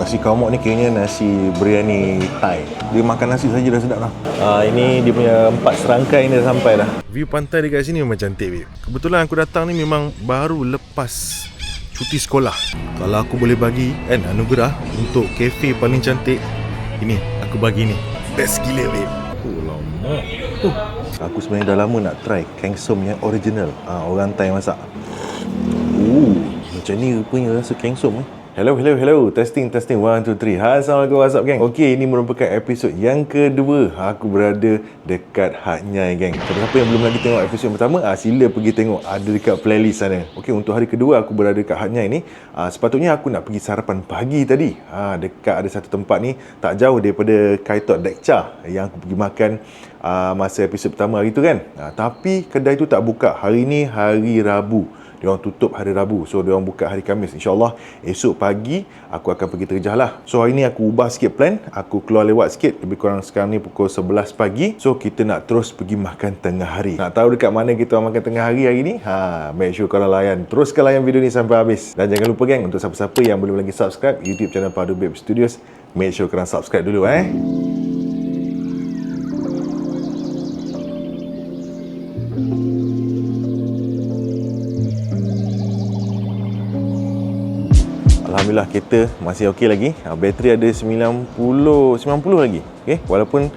Nasi kaumok ni kiranya nasi biryani Thai. Dia makan nasi saja dah sedap dah. Ini dia punya 4 serangkai ni dah sampai dah. View pantai dekat sini memang cantik, babe. Kebetulan aku datang ni memang baru lepas cuti sekolah. Kalau aku boleh bagi anugerah untuk kafe paling cantik, ini aku bagi ni. Best gila, babe. Lama. Aku sebenarnya dah lama nak try kengsom yang original. Orang Thai masak. Macam ni rupanya rasa kengsom. Hello. Testing. 1, 2, 3. Hai, Assalamualaikum, what's up, geng? Okey, ini merupakan episod yang kedua. Aku berada dekat Hat Nyai, geng. Siapa yang belum lagi tengok episod yang pertama, sila pergi tengok. Ada dekat playlist sana. Okey, untuk hari kedua aku berada dekat Hat Nyai ni. Sepatutnya aku nak pergi sarapan pagi tadi. Dekat ada satu tempat ni tak jauh daripada Kaitot Dekcha yang aku pergi makan masa episod pertama hari tu kan. Tapi kedai tu tak buka. Hari ni hari Rabu. Diorang tutup hari Rabu. So diorang buka hari Khamis. InsyaAllah esok pagi aku akan pergi terjah lah. So hari ni aku ubah sikit plan. Aku keluar lewat sikit. Lebih kurang sekarang ni pukul 11 pagi. So kita nak terus pergi makan tengah hari. Nak tahu dekat mana kita makan tengah hari ni? Make sure korang layan. Teruskan layan video ni sampai habis. Dan jangan lupa, geng, untuk siapa-siapa yang belum lagi subscribe YouTube channel Padu Babe Studios, make sure korang subscribe dulu Alhamdulillah kereta masih okey lagi. Bateri ada 90 lagi. Okey, walaupun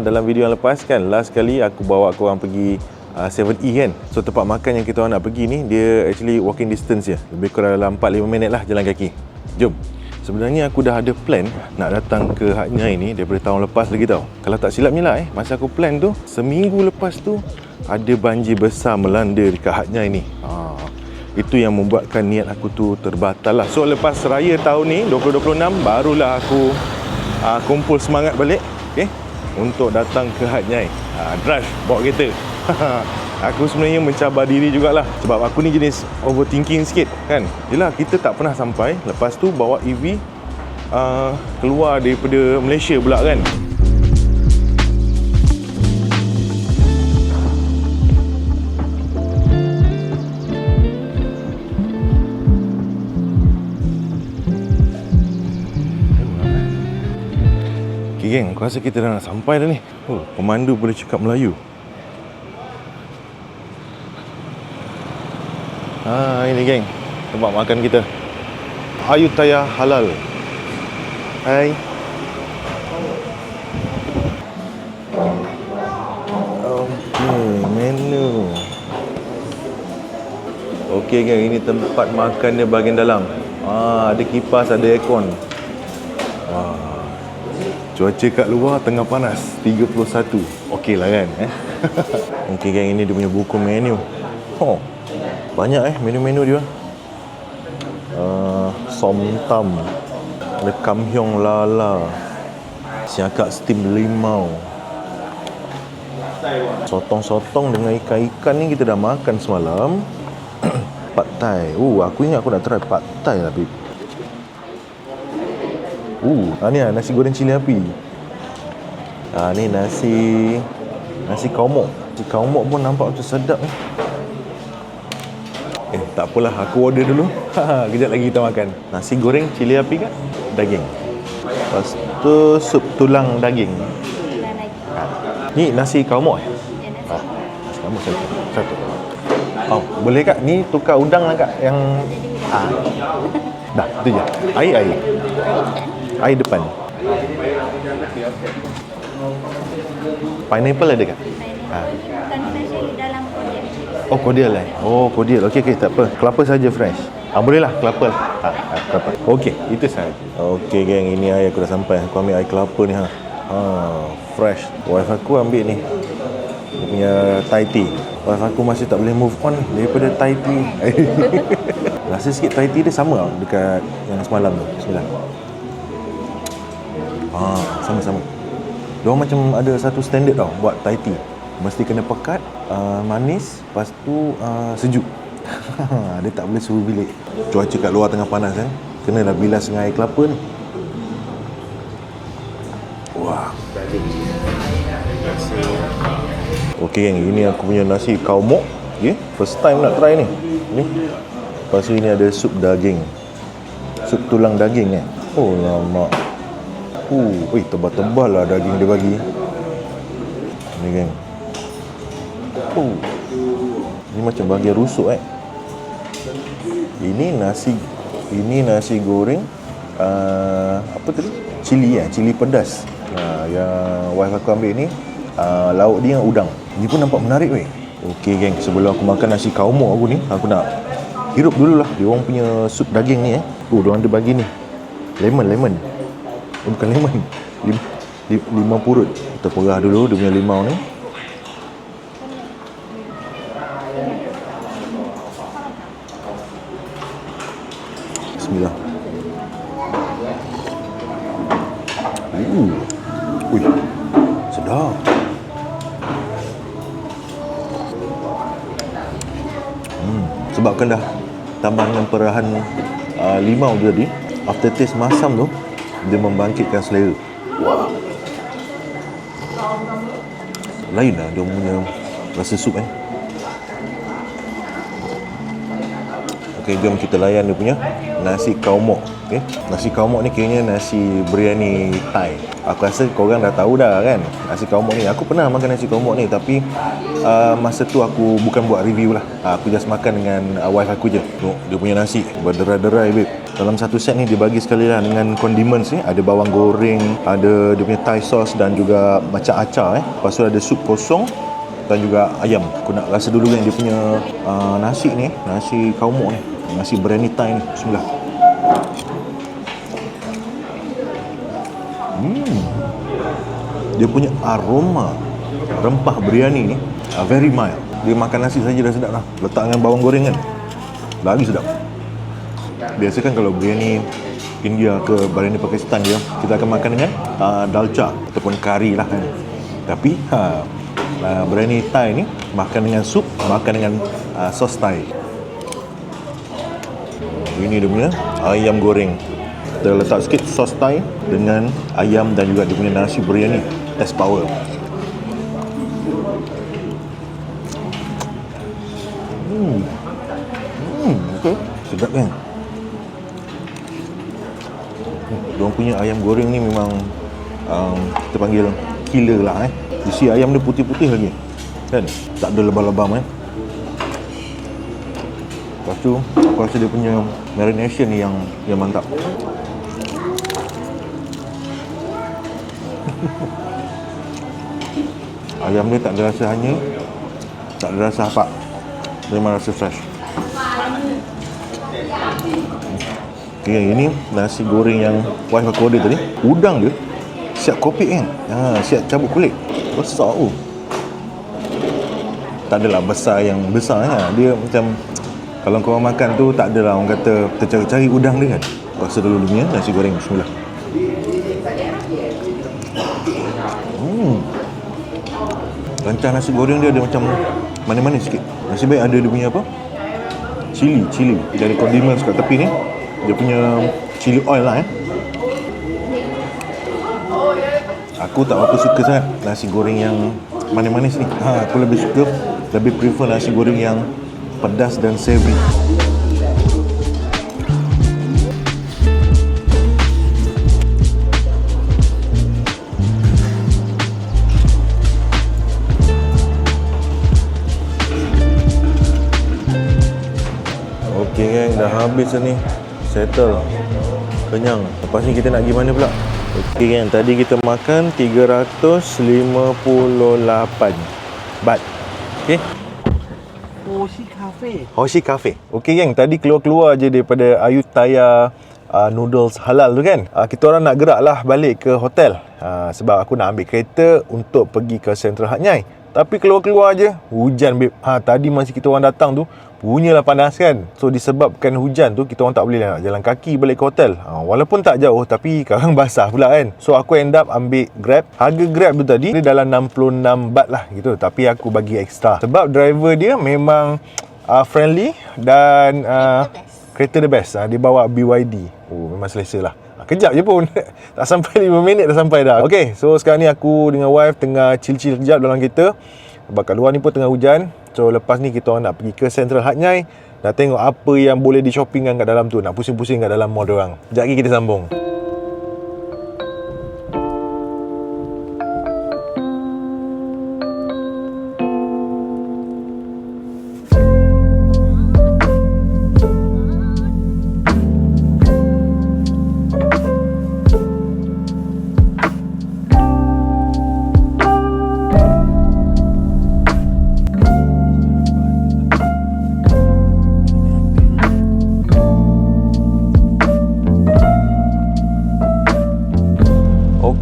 dalam video yang lepas kan, last kali aku bawa korang pergi 7E kan. So tempat makan yang kita orang nak pergi ni, dia actually walking distance je. Lebih kurang dalam 4-5 minit lah jalan kaki. Jom. Sebenarnya aku dah ada plan nak datang ke Hat Nyai ni daripada tahun lepas lagi tau. Kalau tak silap ni lah masa aku plan tu, seminggu lepas tu ada banjir besar melanda dekat Hat Nyai ni. Itu yang membuatkan niat aku tu terbatal lah. So lepas raya tahun ni 2026 barulah aku kumpul semangat balik, okay, untuk datang ke Hat Nyai. Drive bawa kereta. Aku sebenarnya mencabar diri jugalah, sebab aku ni jenis overthinking sikit kan. Yelah, kita tak pernah sampai. Lepas tu bawa EV keluar daripada Malaysia pula kan. Okay, geng, aku rasa kita dah nak sampai dah ni. Pemandu boleh cakap Melayu. Ini, geng, tempat makan kita. Ayutthaya Halal. Hai. Okay, menu. Okay, geng, ini tempat makan dia bahagian dalam. Ada kipas, ada aircon. Cuaca kat luar tengah panas, 31. Okey lah kan. Okey, geng, ini dia punya buku menu. Banyak menu-menu dia. Som tam, ada kamhyong lala, siakak steam limau, sotong-sotong dengan ikan-ikan ni kita dah makan semalam. Pad Thai. Aku ingat aku nak try Pad Thai lah, babe. Ni nasi goreng cili api. Ni nasi kaumok. Nasi kaumok pun nampak macam sedap ni. Tak apalah, aku order dulu. Kejap lagi kita makan. Nasi goreng cili api kan? Daging. Lepas tu sup tulang daging. Ni nasi kaumok nasi kaumok satu. Boleh kak? Ni tukar udang lah kak. Yang dah, tu je. Air depan. Pineapple ada kak? Cordial cordial. Okey, tak apa. Kelapa saja fresh. Boleh lah, kelapa. Kelapa. Okey, itu saja. Okey, geng, ini air aku dah sampai. Aku ambil air kelapa ni fresh. Wife aku ambil ni, dia punya Thai tea. Wife aku masih tak boleh move on daripada Thai tea. Rasa sikit Thai tea dia sama dekat yang semalam tu. Bismillah. Sama-sama. Diorang macam ada satu standard tau buat Thai tea. Mesti kena pekat, manis, lepas tu sejuk. Dia tak boleh suhu bilik. Cuaca kat luar tengah panas kan. Kenalah bilas dengan air kelapa ni. Okey, geng, ini aku punya nasi kaumok. First time nak try ni. Lepas tu ini ada sup daging. Sup tulang daging Oh lama. Tebal-tebal lah daging dia bagi. Ni geng. Ni macam bahagian rusuk Ini nasi goreng apa tadi? Cili pedas. Yang wife aku ambil ni lauk dia dengan udang. Ni pun nampak menarik weh. Okey geng, sebelum aku makan nasi kaumok aku ni, aku nak hirup dululah dia orang punya sup daging ni dia orang ada bagi ni. Lemon. Bukan lemon. Limau purut. Kita perah dulu dia punya limau ni. Bismillah. Sedap. Sebabkan dah tambah dengan perahan limau dia tadi, aftertaste masam tu dia membangkitkan selera. Lain lah dia punya rasa sup Okey, jom kita layan dia punya nasi kaumok. Okey, nasi kaumok ni kiranya nasi biryani Thai. Aku rasa korang dah tahu dah kan nasi kaumok ni. Aku pernah makan nasi kaumok ni, tapi masa tu aku bukan buat review lah. Aku just makan dengan wife aku je. Tengok dia punya nasi berderai-derai babe. Dalam satu set ni dia bagi sekali lah dengan condiments ni. Ada bawang goreng, ada dia punya Thai sauce dan juga macam acar Lepas tu ada sup kosong dan juga ayam. Aku nak rasa dulu kan dia punya nasi ni, nasi kaumok ni, nasi biryani Thai ni. Bismillah. Dia punya aroma rempah biryani ni very mild. Dia makan nasi saja dah sedap lah. Letak dengan bawang goreng kan, lagi sedap. Biasa kan kalau biryani India ke biryani Pakistan dia, kita akan makan dengan dalcha ataupun kari lah kan. Tapi biryani Thai ni makan dengan sup, makan dengan sos Thai. Ini dia punya ayam goreng. Kita letak sikit sos Thai dengan ayam dan juga dia punya nasi biryani S Power. Okay. Sedap kan? Diorang punya ayam goreng ni memang kita panggil killer lah Isi ayam dia putih-putih lagi kan? Tak ada lebam-lebam Lepas tu aku rasa dia punya marination ni yang mantap. Ayam dia tak ada rasa hanyut, tak ada rasa apa, memang rasa fresh. Okay, ini nasi goreng yang wife aku order tadi. Udang dia siap kopik kan, siap cabut kulit. Besar tak adalah besar yang besar Dia macam kalau korang makan tu tak adalah orang kata tercari-cari udang dia kan. Rasa dulu punya nasi goreng. Bismillah. Rancang nasi goreng dia ada macam manis-manis sikit. Nasib baik ada dia punya apa? Cili. Dari condiments kat tepi ni. Dia punya chili oil lah Aku tak berapa suka sangat nasi goreng yang manis-manis ni. Aku lebih prefer nasi goreng yang pedas dan savory. Okey geng, dah habis ni. Settle. Kenyang. Lepas ni kita nak pergi mana pula? Okey geng, tadi kita makan 358 baht. Okey. Hoshi Cafe. Okey geng, tadi keluar-keluar je daripada Ayutthaya noodles halal tu kan. Kita orang nak gerak lah balik ke hotel. Sebab aku nak ambil kereta untuk pergi ke Central Hat Nyai. Tapi keluar-keluar je hujan babe. Tadi masa kita orang datang tu punyalah panas kan. So disebabkan hujan tu kita orang tak boleh nak jalan kaki balik ke hotel. Walaupun tak jauh tapi sekarang basah pula kan. So aku end up ambil Grab. Harga Grab tu tadi dia dalam 66 baht lah gitu. Tapi aku bagi extra sebab driver dia memang friendly dan kereta the best. Dia bawa BYD. Memang selesa lah. Kejap je pun tak sampai 5 minit dah sampai dah. Okay, so sekarang ni aku dengan wife tengah chill-chill kejap dalam kereta. Sebab kat luar ni pun tengah hujan. So lepas ni kita orang nak pergi ke Central Hat Nyai. Nak tengok apa yang boleh di shoppingkan kat dalam tu. Nak pusing-pusing kat dalam mall diorang. Sekejap lagi kita sambung.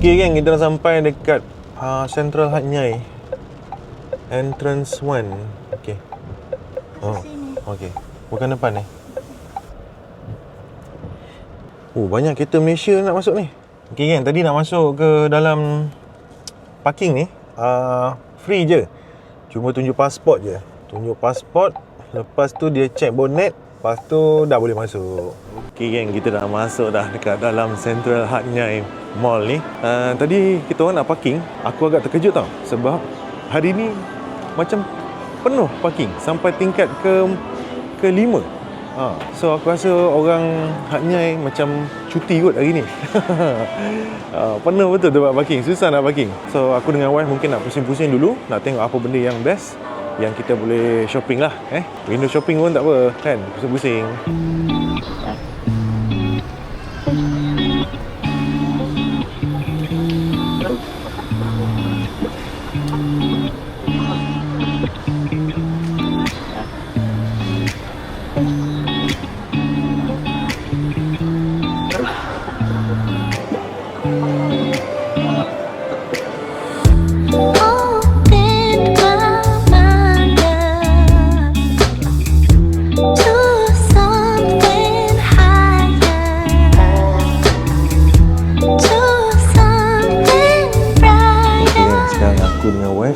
Okey geng, kita dah sampai dekat Central Hat Nyai, Entrance 1. Okey. Oh, okey. Bukan depan ni. Oh, banyak kereta Malaysia nak masuk ni. Okey geng, tadi nak masuk ke dalam parking ni, free je. Cuma tunjuk pasport je. Tunjuk pasport, lepas tu dia check bonnet, lepas tu dah boleh masuk. Okey geng, kita dah masuk dah dekat dalam Central Hat Nyai Mall ni. Tadi kita orang nak parking, aku agak terkejut tau. Sebab hari ni macam penuh parking sampai tingkat ke-5. So aku rasa orang Hat Nyai macam cuti kot hari ni. Penuh betul tempat parking, susah nak parking. So aku dengan wife mungkin nak pusing-pusing dulu, nak tengok apa benda yang best yang kita boleh shopping lah. Window shopping pun tak apa kan, pusing-pusing.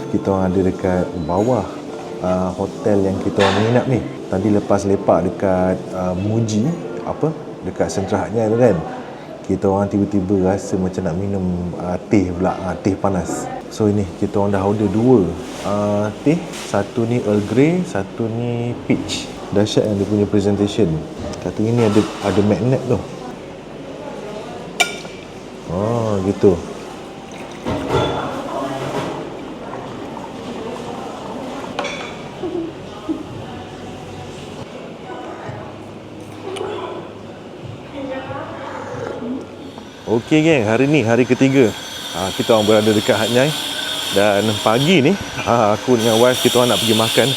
Kita orang ada dekat bawah hotel yang kita orang menginap ni. Tadi lepas lepak dekat Muji, dekat Central Hat Nyai tu kan, kita orang tiba-tiba rasa macam nak minum teh pula, teh panas. So ini kita orang dah order 2 teh, satu ni Earl Grey, satu ni peach. Dahsyat yang dia punya presentation. Kata ini ada magnet tu. Oh gitu. Okey geng, hari ni hari ketiga kita orang berada dekat Hat Nyai. Dan pagi ni aku dengan wife kita orang nak pergi makan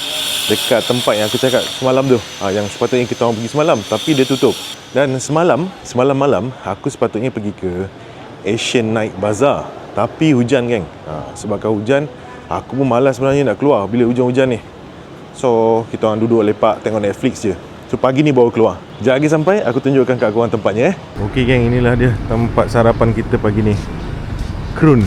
dekat tempat yang aku cakap semalam tu, yang sepatutnya kita orang pergi semalam tapi dia tutup. Dan semalam malam aku sepatutnya pergi ke Asian Night Bazaar, tapi hujan geng. Sebabkan hujan, aku pun malas sebenarnya nak keluar bila hujan-hujan ni. So kita orang duduk lepak tengok Netflix je. So pagi ni baru keluar. Sekejap lagi sampai, aku tunjukkan kat korang tempatnya. Okey geng, inilah dia tempat sarapan kita pagi ni. Krun.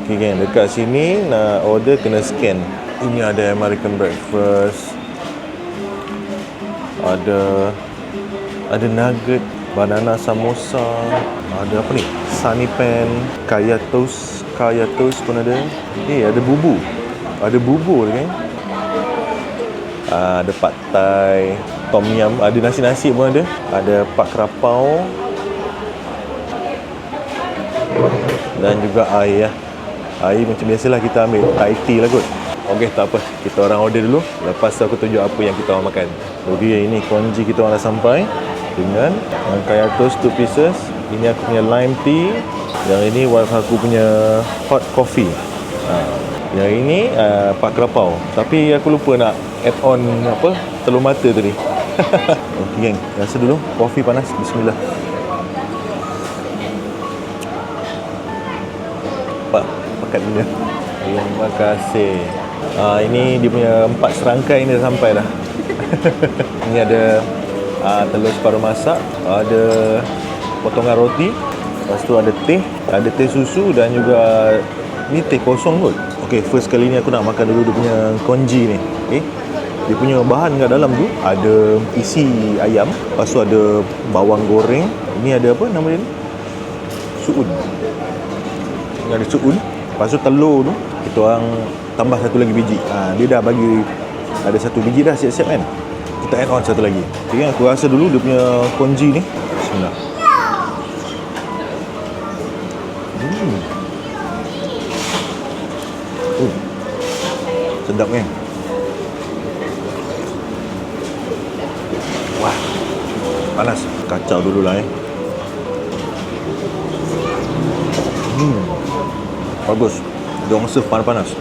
Okey geng, dekat sini nak order kena scan. Ini ada American breakfast, ada nugget, banana samosa, ada apa ni, sunny pan, kaya toast pun ada. Ada bubur kan. Ada pad thai, tom yum, ada nasi pun ada pak kerapau dan juga air. Air macam biasalah kita ambil Thai tea lah kot. Okey, tak apa, kita orang order dulu, lepas tu aku tunjuk apa yang kita orang makan. Okey, ini congee kita orang dah sampai dengan kaya toast 2 pieces. Ini aku punya lime tea, yang ini wife aku punya hot coffee. Yang ini pak kerapau, tapi aku lupa nak add on telur mata tadi. Okey geng, rasa dulu kopi panas. Bismillah. Pakat dia. Terima kasih. Ini dia punya 4 serangkai ni dah sampai dah. Ini ada telur separuh masak, ada potongan roti, lepas tu ada teh susu dan juga ni teh kosong kot. Okey, first kali ni aku nak makan dulu dia punya congee ni. Dia punya bahan kat dalam tu ada isi ayam, lepas tu ada bawang goreng. Ini ada apa nama dia ni? Suun. Ini ada suun. Lepas tu telur tu kita orang tambah satu lagi biji. Dia dah bagi ada satu biji dah siap-siap kan. Kita add on satu lagi. Okay, aku rasa dulu dia punya congee ni. Bismillah. Sedap kan. Panas. Kacau dulu lah Bagus. Diorang serve panas-panas.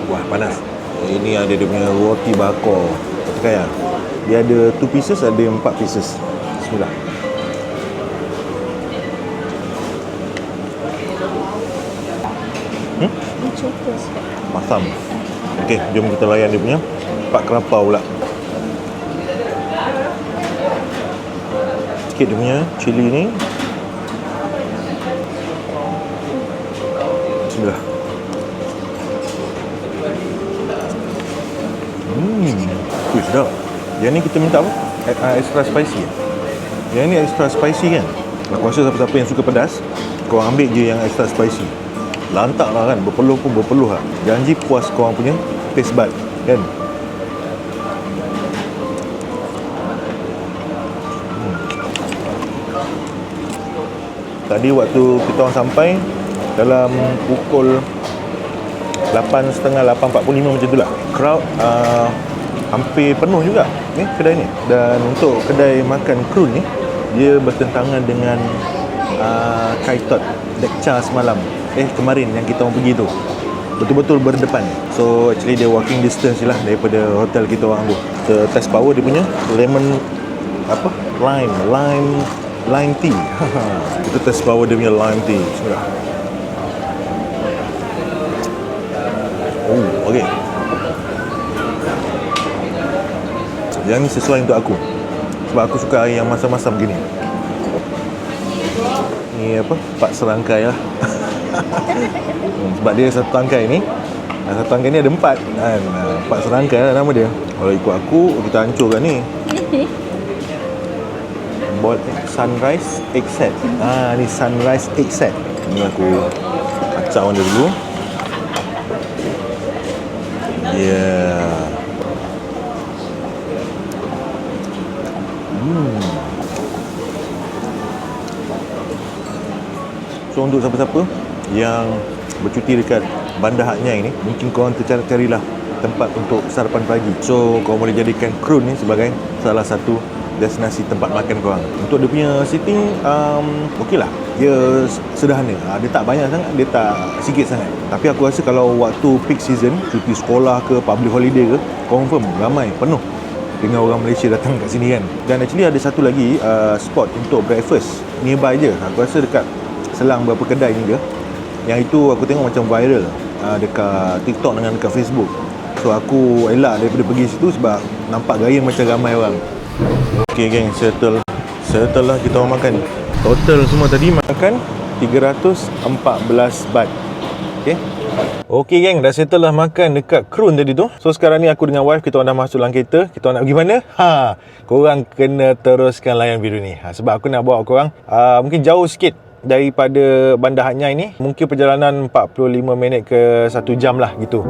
Wah, panas. Ini ada dia punya roti bakar. Roti kaya. Dia ada 2 pieces, ada 4 pieces. Bismillah. Masam. Okey, jom kita layan dia punya pak kelapa pula. Sikit dia punya cili ni. Bismillah. Sedap. Yang ni kita minta apa? Extra spicy. Yang ni extra spicy kan? Aku rasa siapa-siapa yang suka pedas, korang ambil je yang extra spicy. Lantak lah kan, berpeluh pun berpeluh lah. Janji puas korang punya taste bud kan. Tadi waktu kita orang sampai dalam pukul 8.30, 8.45 macam tu lah. Crowd hampir penuh juga kedai ni. Dan untuk kedai makan Kroon ni, dia bertentangan dengan Kai Tot Dekcha semalam. Kemarin yang kita orang pergi tu. Betul-betul berdepan. So actually dia walking distance je lah daripada hotel kita orang tu. Kita test power dia punya lemon lime tea. Kita test power dia punya lime tea. Bismillah. Okey. Yang ni sesuai untuk aku. Sebab aku suka air yang masam-masam gini. Ni pak serangkai lah. Sebab dia satu tangkai ni. Satu tangkai ni ada 4 kan. Pak serangkai lah nama dia. Kalau ikut aku, kita hancurkan ni. Boiled sunrise egg set. Ni sunrise egg set. Ni aku kacau dia dulu. So untuk siapa-siapa yang bercuti dekat Bandar Hak Nyai ni, mungkin korang tercari-carilah tempat untuk sarapan pagi. So korang boleh jadikan Kroon ni sebagai salah satu destinasi tempat makan korang. Untuk dia punya seating, okey lah. Dia sederhana. Dia tak banyak sangat, dia tak sikit sangat. Tapi aku rasa kalau waktu peak season, cuti sekolah ke, public holiday ke, confirm ramai, penuh dengan orang Malaysia datang kat sini kan. Dan actually ada satu lagi spot untuk breakfast nearby je. Aku rasa dekat selang berapa kedai ni dia. Yang itu aku tengok macam viral dekat TikTok dengan dekat Facebook. So aku elak daripada pergi situ sebab nampak gaya macam ramai orang. Okay geng, settle lah kita orang makan. Total semua tadi makan 314 baht. Okay geng, dah settle lah makan dekat Kroon tadi tu. So sekarang ni aku dengan wife, kita orang dah masuk dalam kereta. Kita orang nak pergi mana? Korang kena teruskan layan video ni. Sebab aku nak bawa korang mungkin jauh sikit daripada Bandar Hak Nyai ni. Mungkin perjalanan 45 minit ke 1 jam lah gitu.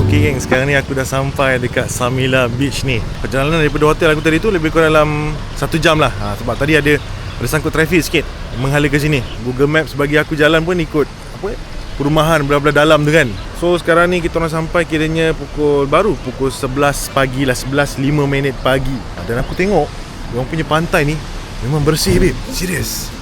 Okay geng, sekarang ni aku dah sampai dekat Samila Beach ni. Perjalanan daripada hotel aku tadi tu lebih kurang dalam 1 jam lah. Sebab tadi ada sangkut trafik sikit menghala ke sini. Google Maps bagi aku jalan pun ikut perumahan belah-belah dalam tu kan. So sekarang ni kita orang sampai kiranya pukul 11 pagi lah, 11.05 pagi. Dan aku tengok diorang punya pantai ni memang bersih babe, serius.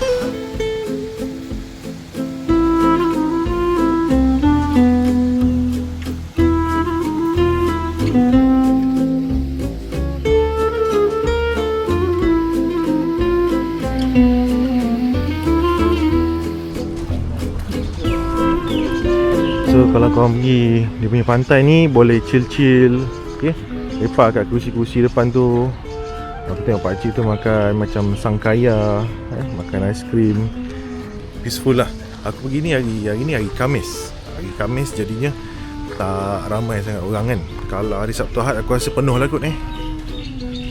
kalau korang pergi dia punya pantai ni, boleh chill-chill, okay? Lepak kat kursi-kursi depan tu. Aku tengok pakcik tu makan macam sangkaya, makan aiskrim. Peaceful lah. Aku pergi ni hari ni hari Khamis. Hari Khamis jadinya tak ramai sangat orang kan. Kalau hari Sabtu Ahad aku rasa penuh lah kot ni.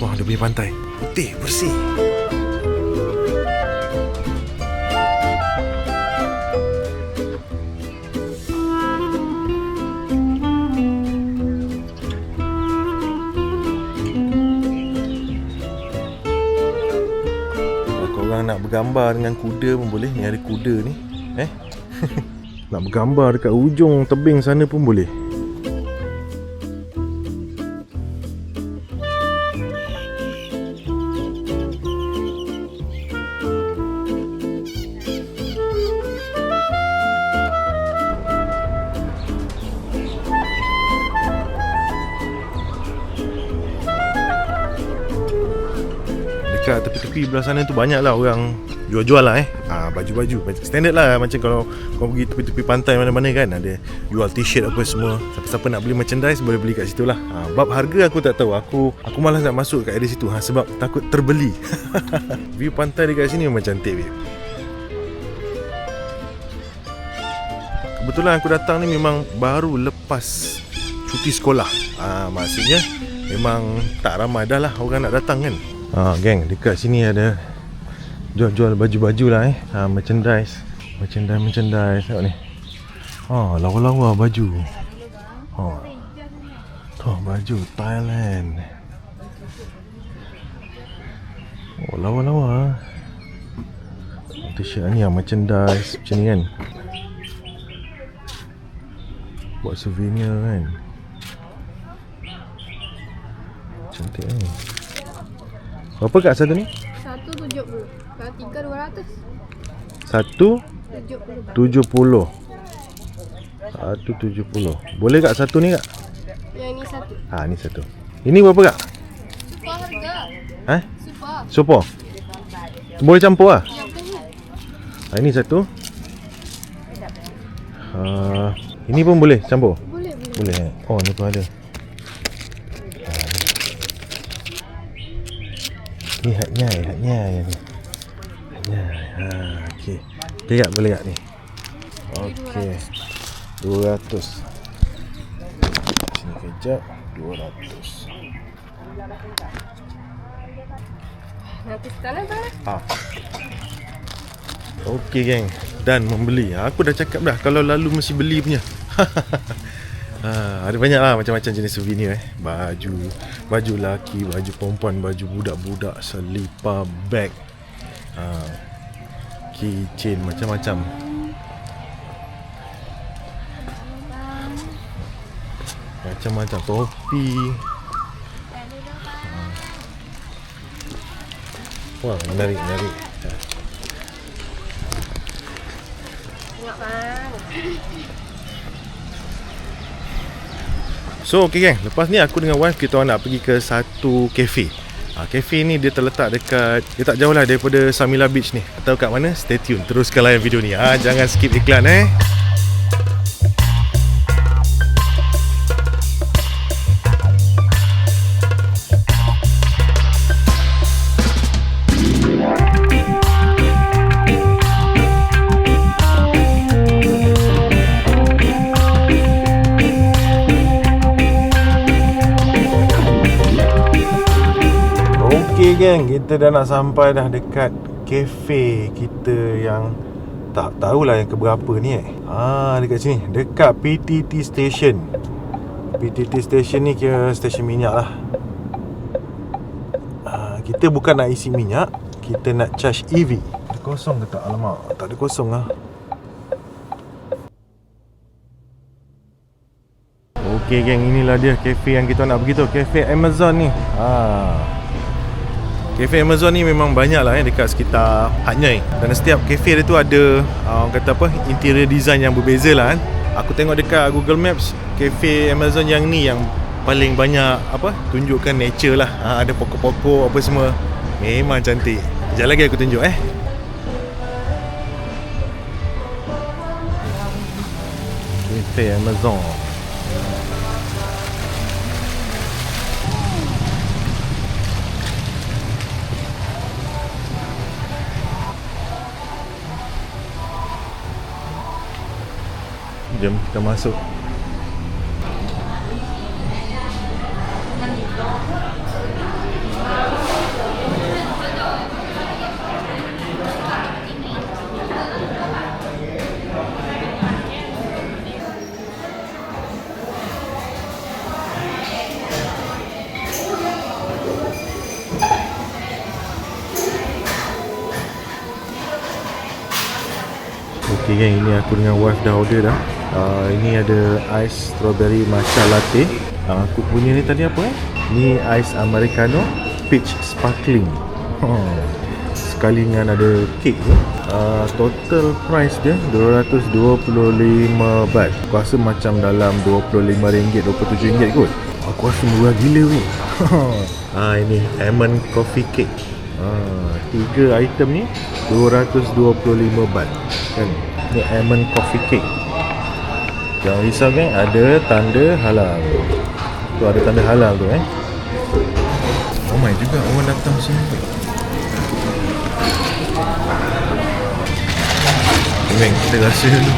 Wah, dia punya pantai putih, bersih. Korang nak bergambar dengan kuda pun boleh. Ni ada kuda ni. Nak bergambar dekat ujung tebing sana pun boleh. Dekat tepi-tepi belah sana tu banyak lah orang jual-jual lah baju-baju standard lah. Macam kalau kau pergi tepi-tepi pantai mana-mana kan, ada jual t-shirt apa semua. Siapa-siapa nak beli merchandise boleh beli kat situ lah. Bab harga aku tak tahu. Aku malas nak masuk kat area situ sebab takut terbeli. View pantai dekat sini memang cantik, babe. Kebetulan aku datang ni memang baru lepas cuti sekolah. Maksudnya memang tak ramai dah lah orang nak datang kan. Geng, dekat sini ada jual-jual baju-baju lah merchandise. Tengok ni. Lawa-lawa baju. Tuh baju Thailand. Lawa-lawa. T-shirt ni merchandise macam ni kan. Buat souvenir kan. Cantik ni. Berapa kat satu ni? 170. Kalau 3 200. 170. 170. Boleh kat satu ni kak? Yang ni satu. Ni satu. Ini berapa kak? Super harga. Super. Boleh campur lah. Yang ni. Ini satu. Ini pun boleh campur? Boleh. Boleh. Ni pun ada. Ni hatnya yang ni. Okey. Okey tak boleh tak ni? Okey. 200. Sini kejap. 200. Nanti sekarang. Okey geng. Dan membeli. Aku dah cakap dah kalau lalu mesti beli punya. Ada banyak lah macam-macam jenis souvenir Baju lelaki, baju perempuan, baju budak-budak, selipar, bag, keychain, macam-macam. Macam-macam topi. Wah, menarik. Tengok bang. So okay geng, lepas ni aku dengan wife kita nak pergi ke satu kafe. Kafe ni dia terletak dekat, dia tak jauh lah daripada Samila Beach ni. Tahu kat mana? Stay tune, teruskan layan video ni. Jangan skip iklan Okay geng, kita dah nak sampai dah dekat kafe kita yang tak tahulah yang keberapa ni dekat sini, dekat PTT Station. PTT Station ni kira stesen minyak lah. Kita bukan nak isi minyak, kita nak charge EV. Ada kosong ke tak? Alamak, tak ada kosong lah. Okay geng, inilah dia kafe yang kita nak pergi tu, kafe Amazon ni. Kafe Amazon ni memang banyak lah dekat sekitar Hat Yai. Dan setiap kafe dia tu ada kata apa, interior design yang berbeza lah kan. Aku tengok dekat Google Maps, kafe Amazon yang ni yang paling banyak tunjukkan nature lah. Ada pokok-pokok apa semua. Memang cantik. Sekejap lagi aku tunjuk Okay, Cafe Amazon. Jom kita masuk. Okay gang, ini aku dengan wife dah order dah. Ini ada ice strawberry matcha latte. Aku punya ni tadi apa Ni ice americano peach sparkling. Sekali dengan ada kek tu. Total price dia 225 baht. Aku rasa macam dalam RM25, RM27 kot. Aku rasa murah gila kot. Ini almond coffee cake. 3 item ni 225 baht kan. Ni almond coffee cake. Jangan risau kan, ada tanda halal. Tu ada tanda halal tu ramai juga orang datang sini. Memang kita rasa dulu.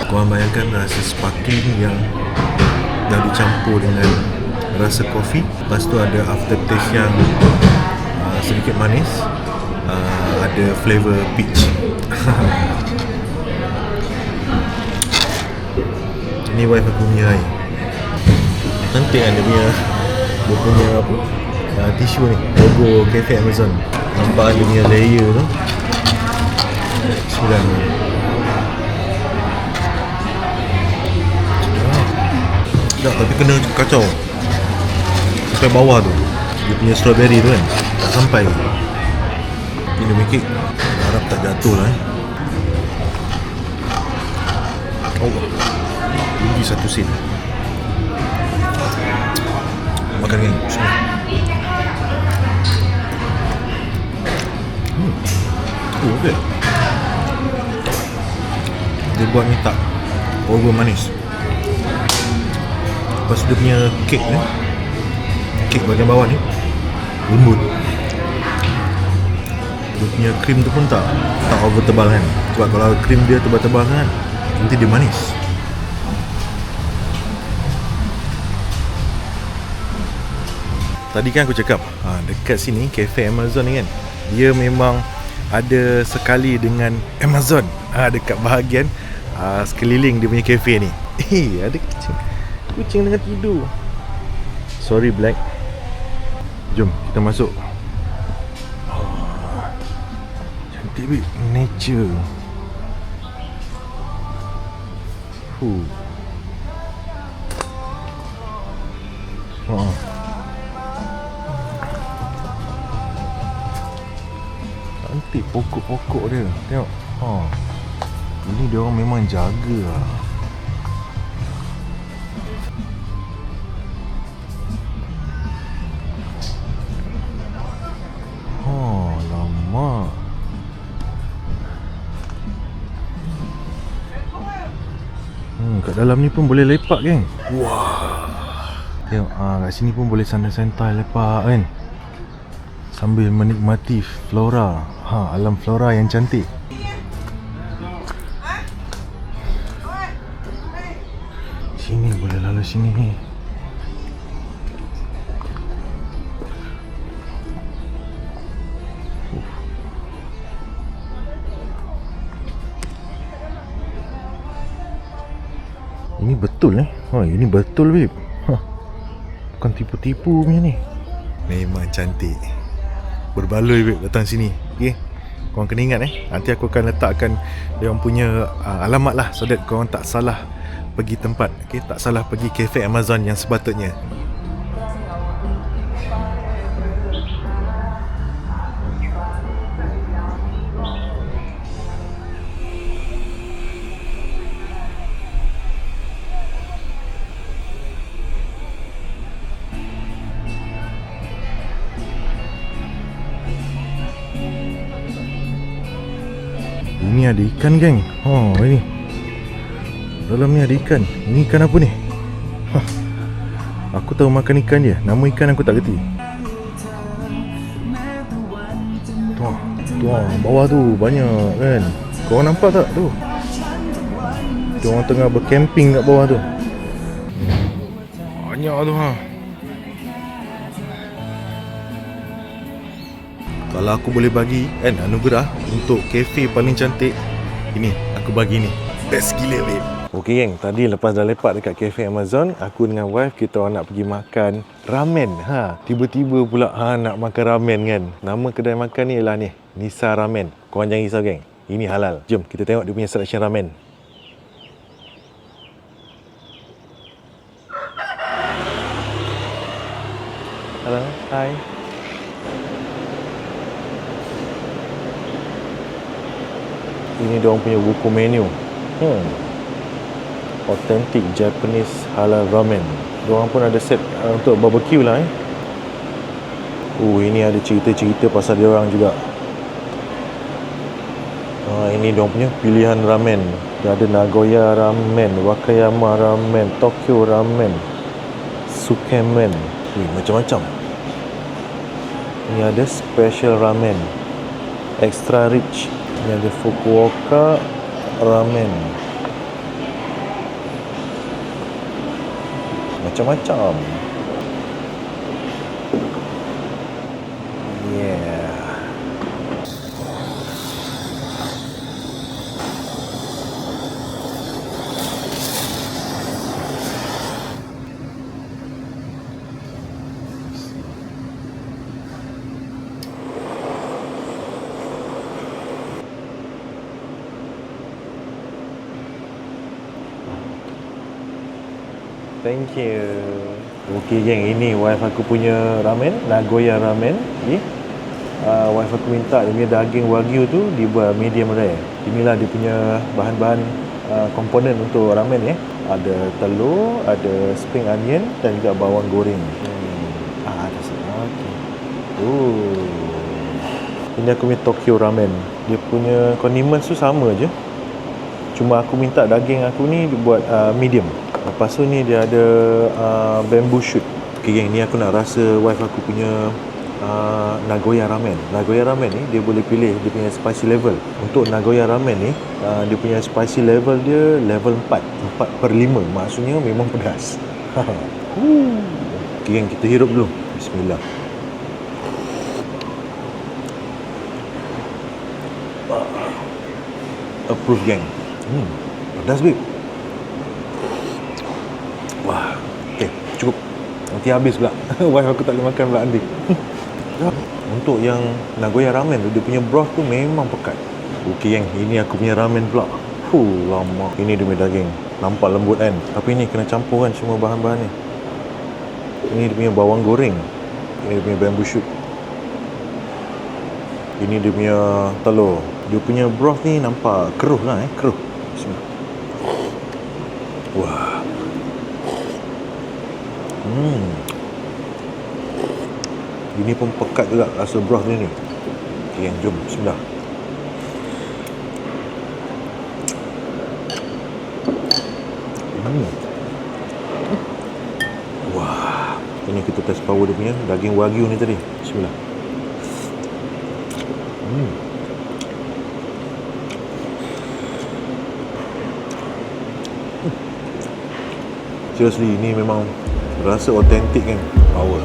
Korang bayangkan rasa sparkling yang dah dicampur dengan rasa kopi. Lepas tu ada aftertaste yang sedikit manis. Ada flavor peach. Ini wife aku punya air. Cantik kan dia punya apa, tisu ni, logo Cafe Amazon. Nampak dia punya layer tu. Sedap ni. Sedap tapi kena kacau sampai bawah tu. Dia punya strawberry tu kan tak sampai. Ini dia punya kek, harap tak jatuh lah Ini satu sen. Makan kan. Okay. Dia buat ni tak over manis. Lepas dia punya kek ni, kek bahagian bawah ni lembut. Dia punya krim tu pun tak over tebal kan. Sebab kalau krim dia tebal-tebal kan, nanti dia manis. Tadi kan aku cakap dekat sini Cafe Amazon ni kan, dia memang ada sekali dengan Amazon. Dekat bahagian sekeliling dia punya cafe ni. Ada kucing tengah tidur. Sorry Black. Jom kita masuk. Cantik babe, nature. Cantik pokok-pokok dia. Tengok. Ini dia orang memang jaga lah. Lama. Kat dalam ni pun boleh lepak kan. Wah. Tengok kat sini pun boleh santai-santai lepak kan, sambil menikmati flora. Alam flora yang cantik. Sini boleh lalu sini ni. Ini betul ini betul babe. Bukan tipu-tipu punya ni. Memang cantik. Berbaloi babe datang sini. Okay, korang kena ingat nanti aku akan letakkan dia orang punya alamat lah, so that korang tak salah pergi tempat. Okay, tak salah pergi Cafe Amazon yang sepatutnya. ni ada ikan, geng. Ini dalam ni ada ikan. Ini ikan apa ni? Aku tahu makan ikan dia. Nama ikan aku tak kerti. Tuh, bawah tu banyak kan. Korang nampak tak tu? Diorang tengah bercamping kat bawah tu. Banyak tu Kalau aku boleh bagi kan anugerah untuk kafe paling cantik, ini aku bagi ni. Best gila, babe. Okey, geng, tadi lepas dah lepak dekat kafe Amazon, aku dengan wife kita orang nak pergi makan ramen. Tiba-tiba pula nak makan ramen kan. Nama kedai makan ni ialah ni, Nisa Ramen. Korang jangan risau, geng. Ini halal. Jom kita tengok dia punya selection ramen. Hello, hi. Ini diorang punya buku menu. Authentic Japanese halal ramen. Diorang pun ada set untuk barbecue lah. Ini ada cerita-cerita pasal diorang juga. Ini diorang punya pilihan ramen. Dia ada Nagoya ramen, Wakayama ramen, Tokyo ramen, Sukemen. Macam-macam. Ini ada special ramen, extra rich. Ini ada Fukuoka ramen. Macam-macam. Thank you. Okey, geng, ini wife aku punya ramen, Nagoya ramen. Wife aku minta dia punya daging wagyu tu dibuat medium rare. Inilah dia punya bahan-bahan komponen untuk ramen. Ada telur, ada spring onion dan juga bawang goreng. Ada semua. Ini aku punya Tokyo ramen. Dia punya condiments tu sama je. Cuma aku minta daging aku ni dibuat medium. Lepas tu ni dia ada bamboo shoot. Okay, geng, ni aku nak rasa wife aku punya Nagoya ramen. Nagoya ramen ni dia boleh pilih dia punya spicy level. Untuk Nagoya ramen ni dia punya spicy level dia level 4 4/5. Maksudnya memang pedas. Okay, geng, kita hirup dulu. Bismillah. Approve, geng. Pedas, babe. Wah, okay, cukup. Nanti habis pula. Wife aku tak boleh makan pula nanti. Untuk yang Nagoya ramen tu, dia punya broth tu memang pekat. Okey, geng, ini aku punya ramen pula. Lama. Ini dia punya daging. Nampak lembut kan? Tapi ni kena campur kan semua bahan-bahan ni. Ini dia punya bawang goreng. Ini dia punya bamboo shoot. Ini dia punya telur. Dia punya broth ni nampak keruh lah. Keruh. Bismillah. Wah. Ini pun pekat juga rasa broth ni. Okay, jom. Bismillah. Wah. Ini kita test power dia punya daging wagyu ni tadi. Bismillah. Seriously, ini memang rasa otentik kan. Power.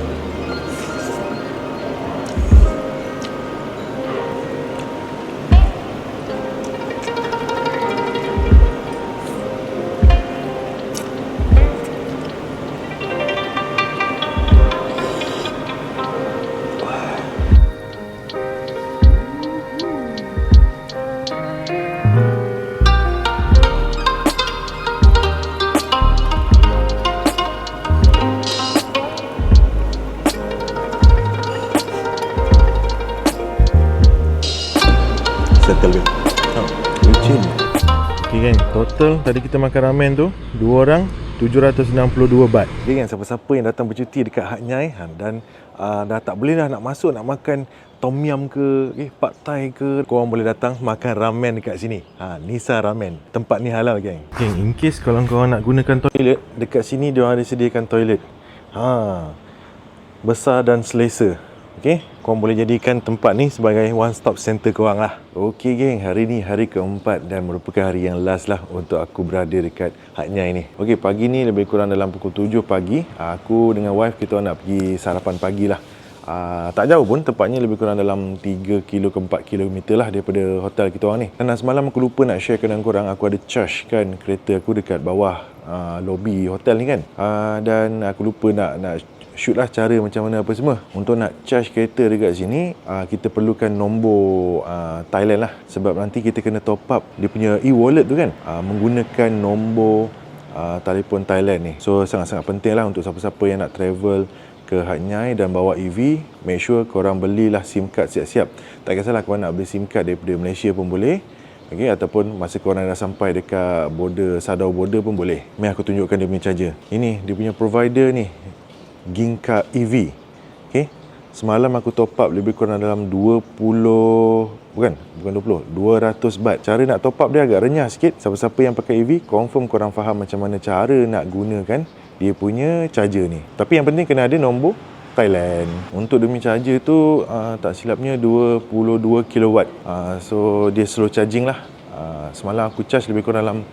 Settle kan. Licin. Okay, kan, total tadi kita makan ramen tu 2 orang 762 baht. Jadi kan siapa-siapa yang datang bercuti dekat Hat Yai dan dah tak boleh dah nak masuk nak makan tom yum ke, pad thai ke, korang boleh datang makan ramen dekat sini. Nisa Ramen. Tempat ni halal geng. Geng, in case kalau korang nak gunakan toilet, dekat sini dia ada sediakan toilet. Besar dan selesa. Okey, korang boleh jadikan tempat ni sebagai one stop center korang lah. Okey geng, hari ni hari keempat dan merupakan hari yang last lah untuk aku berada dekat Hat Yai ni. Okey, pagi ni lebih kurang dalam pukul 7 pagi. Aku dengan wife kita nak pergi sarapan pagi lah. Tak jauh pun, tempatnya lebih kurang dalam 3 kilo ke 4 kilometer lah daripada hotel kita orang ni. Dan semalam aku lupa nak share dengan korang, aku ada charge kan kereta aku dekat bawah lobby hotel ni kan. Dan aku lupa nak shoot lah cara macam mana apa semua. Untuk nak charge kereta dekat sini, kita perlukan nombor Thailand lah. Sebab nanti kita kena top up dia punya e-wallet tu kan, menggunakan nombor telefon Thailand ni. So sangat-sangat penting lah untuk siapa-siapa yang nak travel ke Hat Yai dan bawa EV, make sure korang belilah SIM card siap-siap. Tak kisahlah korang nak beli SIM card daripada Malaysia pun boleh. Okay, ataupun masa korang dah sampai dekat border, Sadao border pun boleh. Mari aku tunjukkan dia punya charger. Ini dia punya provider ni, Ginka EV. Okay, semalam aku top up lebih kurang dalam 200 baht. Cara nak top up dia agak renyah sikit. Siapa-siapa yang pakai EV, confirm korang faham macam mana cara nak gunakan dia punya charger ni. Tapi yang penting kena ada nombor Thailand. Untuk demi charger tu tak silapnya 22 kW. So dia slow charging lah. Semalam aku charge lebih kurang dalam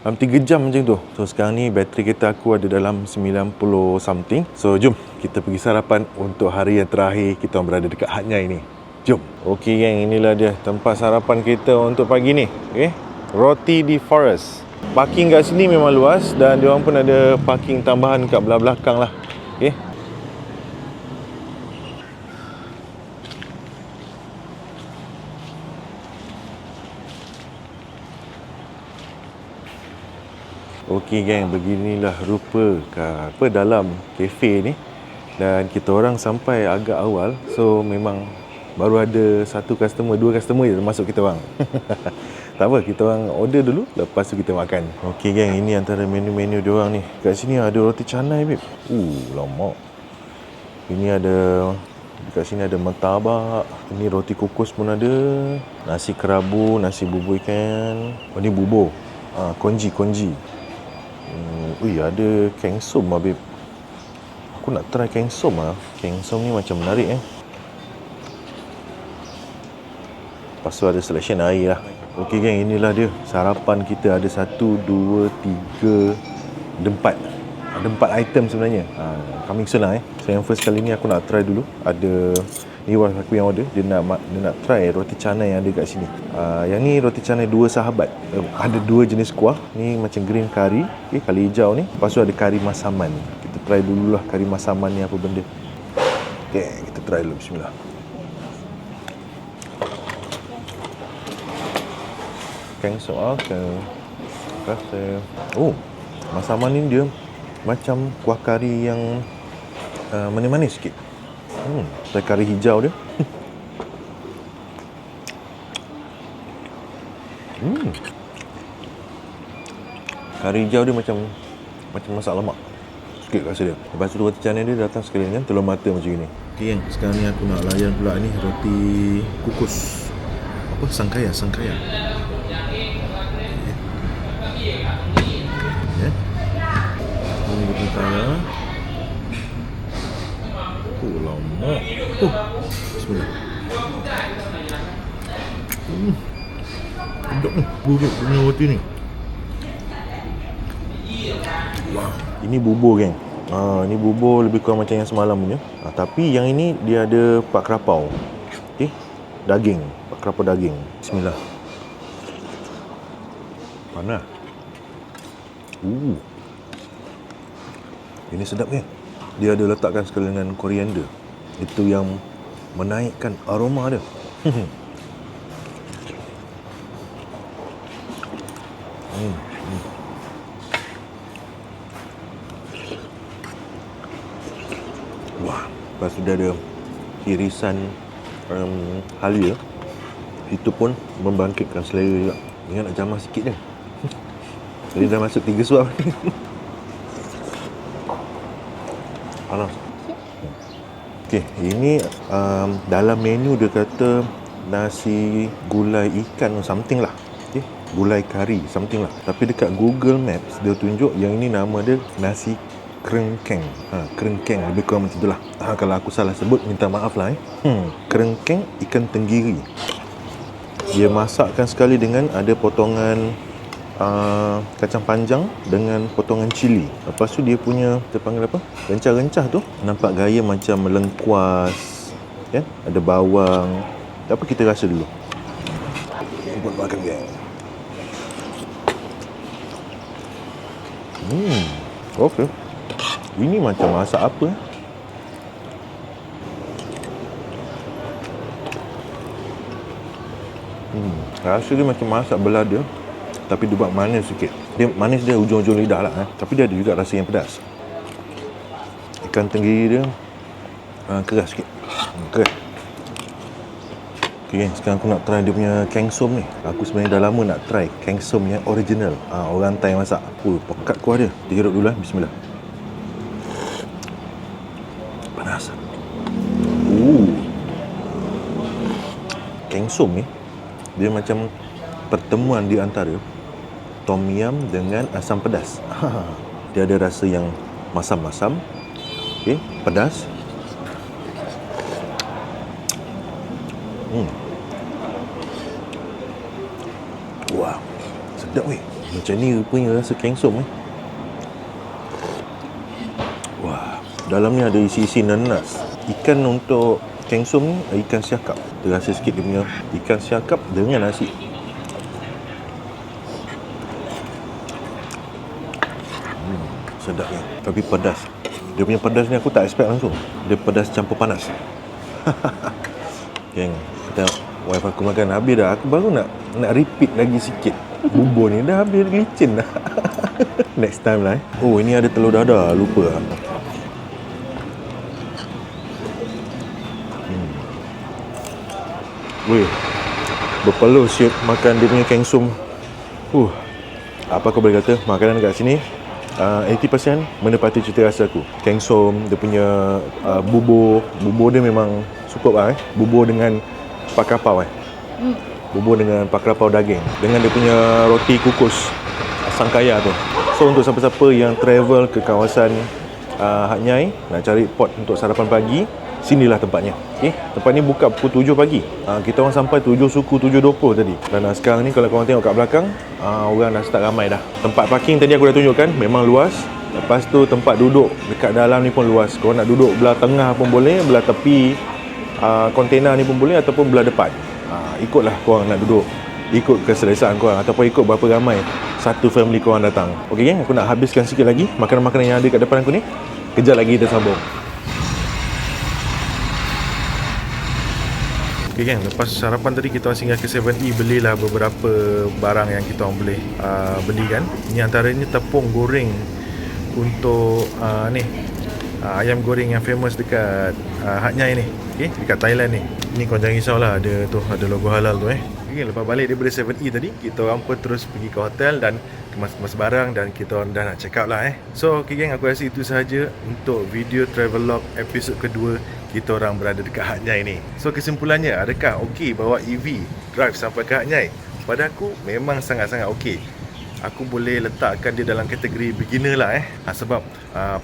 3 jam macam tu. So sekarang ni bateri kereta aku ada dalam 90 something. So jom kita pergi sarapan untuk hari yang terakhir kita berada dekat Hat Yai ni. Jom. Okey geng, inilah dia tempat sarapan kita untuk pagi ni. Okay, Roti di Forest. Parking kat sini memang luas dan diorang pun ada parking tambahan kat belah belakang lah. Okay. Okey geng, beginilah rupa dalam kafe ni. Dan kita orang sampai agak awal, so memang baru ada 1 customer, 2 customer je termasuk kita orang. Tak apa, kita orang order dulu, lepas tu kita makan. Okey geng, ini antara menu-menu diorang ni. Kat sini ada roti canai babe. Lama. Ini ada, dekat sini ada martabak. Ini roti kukus pun ada. Nasi kerabu, nasi bubur ikan. Ini bubur. Konji. Ada kengsom lah babe. Aku nak try kengsom lah. Kengsom ni macam menarik Lepas tu ada selection air lah. Okey geng, inilah dia sarapan kita. Ada 1, 2, 3, ada 4. Ada 4 item sebenarnya. Coming soon lah So yang first kali ni aku nak try dulu. Ada ni wife aku yang order. Dia nak try roti canai yang ada kat sini. Yang ni roti canai 2 sahabat. Ada 2 jenis kuah. Ni macam green curry, kari hijau ni. Lepas tu ada kari masaman. Kita try dululah kari masaman ni apa benda. Okay, kita try dulu. Bismillah. Kengsom masaman ni dia macam kuah kari yang manis-manis sikit. Saya kari hijau dia. Kari hijau dia macam masak lemak sikit rasa dia. Lepas tu roti canai dia datang sekali dengan telur mata macam ni. Okay, sekarang ni aku nak layan pula ni roti kukus. Sangkaya. Ini roti kaya. Lama. Bismillah. Sedap ni. Buruk punya roti ni. Wow. Ini bubur geng. Ini bubur lebih kurang macam yang semalam punya. Tapi yang ini dia ada pak kerapau. Okey. Daging. Pak kerapau daging. Bismillah. Panas. Ini sedap ni. Dia ada letakkan sekali dengan koriander. Itu yang menaikkan aroma dia. Wah, lepas tu dia ada irisan halia. Itu pun membangkitkan selera juga. Ingat nak jamah sikit je. Jadi dah masuk 3 suap. Panas. Okey, ini dalam menu dia kata nasi gulai ikan or something lah. Okey, gulai kari something lah. Tapi dekat Google Maps dia tunjuk yang ini nama dia nasi kerengkeng. Kerengkeng lebih kurang macam itulah. Kalau aku salah sebut minta maaf lah Kerengkeng ikan tenggiri. Dia masakkan sekali dengan ada potongan kacang panjang dengan potongan cili. Lepas tu dia punya, kita panggil apa? Rencah-rencah tu nampak gaya macam melengkuas, kan? Ada bawang. Apa kita rasa dulu. Buat makan geng. Okey. Ini macam masak apa? Rasa dia macam masak belada, tapi dia buat manis sikit. Dia manis dia ujung-ujung lidah lah Tapi dia ada juga rasa yang pedas. Ikan tenggiri dia keras sikit. Keras. Okay, sekarang aku nak try dia punya kengsom ni. Aku sebenarnya dah lama nak try kengsom yang original. Orang Thai masak. Pekat kuah dia. Dihirup dulu bismillah. Panas. Kengsom ni dia macam pertemuan di antara tom yum dengan asam pedas. Dia ada rasa yang masam-masam, okey, pedas. Wah, sedap weh. Macam ni rupanya rasa kengsom Wah, dalam ni ada isi-isi nanas. Ikan untuk kengsom ni ikan siakap. Dia rasa sikit dia punya ikan siakap dengan nasi. Sedapnya. Tapi pedas. Dia punya pedas ni aku tak expect langsung. Dia pedas campur panas. Geng, kita wife aku makan habis dah. Aku baru nak repeat lagi sikit. Bubur ni dah habis, licin dah. Next time lah Oh, ini ada telur dadah. Lupa lah. Weh, berpeluh siap makan dia punya kengsom. Apa aku boleh kata, makanan dekat sini 80% menepati cita rasa aku. Kengsom, dia punya bubur dia memang cukup lah Bubur dengan pak kapau Bubur dengan pak kapau daging, dengan dia punya roti kukus asam kaya tu. So untuk siapa-siapa yang travel ke kawasan Hat Yai, nak cari pot untuk sarapan pagi, sinilah tempatnya. Okay? Tempat ni buka pukul 7 pagi. Kita orang sampai 7 suku 7.20 tadi. Dan sekarang ni kalau korang tengok kat belakang, orang dah start ramai dah. Tempat parking tadi aku dah tunjukkan, memang luas. Lepas tu tempat duduk dekat dalam ni pun luas. Korang nak duduk belah tengah pun boleh, belah tepi kontena ni pun boleh, ataupun belah depan. Ikutlah korang nak duduk, ikut keselesaan korang, ataupun ikut berapa ramai satu family korang datang. Okey geng, aku nak habiskan sikit lagi makanan-makanan yang ada kat depan aku ni. Kejap lagi kita sambung. Okay kan, lepas sarapan tadi kita orang singgah ke 7E, belilah beberapa barang yang kita orang boleh belikan. Ini antaranya tepung goreng untuk ayam goreng yang famous dekat Hat Yai ni, okay, dekat Thailand ni. Ni kau jangan risaulah, ada logo halal tu Okay, lepas balik daripada 7E tadi, kita orang pun terus pergi ke hotel dan kemas-kemas barang, dan kita orang dah nak check out lah So okay geng, aku rasa itu sahaja untuk video travelog episod kedua kita orang berada dekat Hat Yai ni. So kesimpulannya, adakah okey bawa EV drive sampai ke Hat Yai? Pada aku memang sangat-sangat okey. Aku boleh letakkan dia dalam kategori beginner lah sebab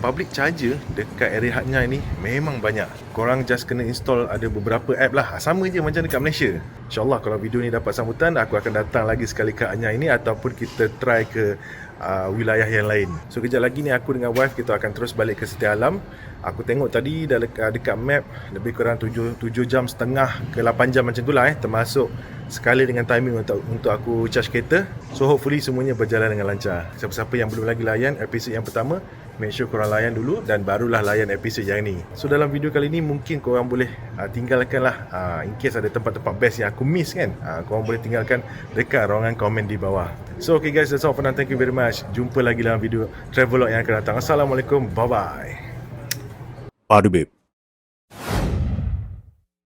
public charger dekat area Hat Yai ni memang banyak. Korang just kena install ada beberapa app lah, sama je macam dekat Malaysia. InsyaAllah kalau video ni dapat sambutan, aku akan datang lagi sekali ke Hat Yai ni, ataupun kita try ke wilayah yang lain. So kejap lagi ni aku dengan wife kita akan terus balik ke Setia Alam. Aku tengok tadi dah dekat map lebih kurang 7 jam setengah ke 8 jam macam tu lah termasuk sekali dengan timing untuk aku charge kereta. So hopefully semuanya berjalan dengan lancar. Siapa-siapa yang belum lagi layan episod yang pertama, make sure korang layan dulu dan barulah layan episod yang ni. So dalam video kali ni mungkin korang boleh tinggalkan lah in case ada tempat-tempat best yang aku miss kan, korang boleh tinggalkan dekat ruangan komen di bawah. So okay guys, that's all for now. Thank you very much. Jumpa lagi dalam video travelog yang akan datang. Assalamualaikum, bye bye. Padu babe.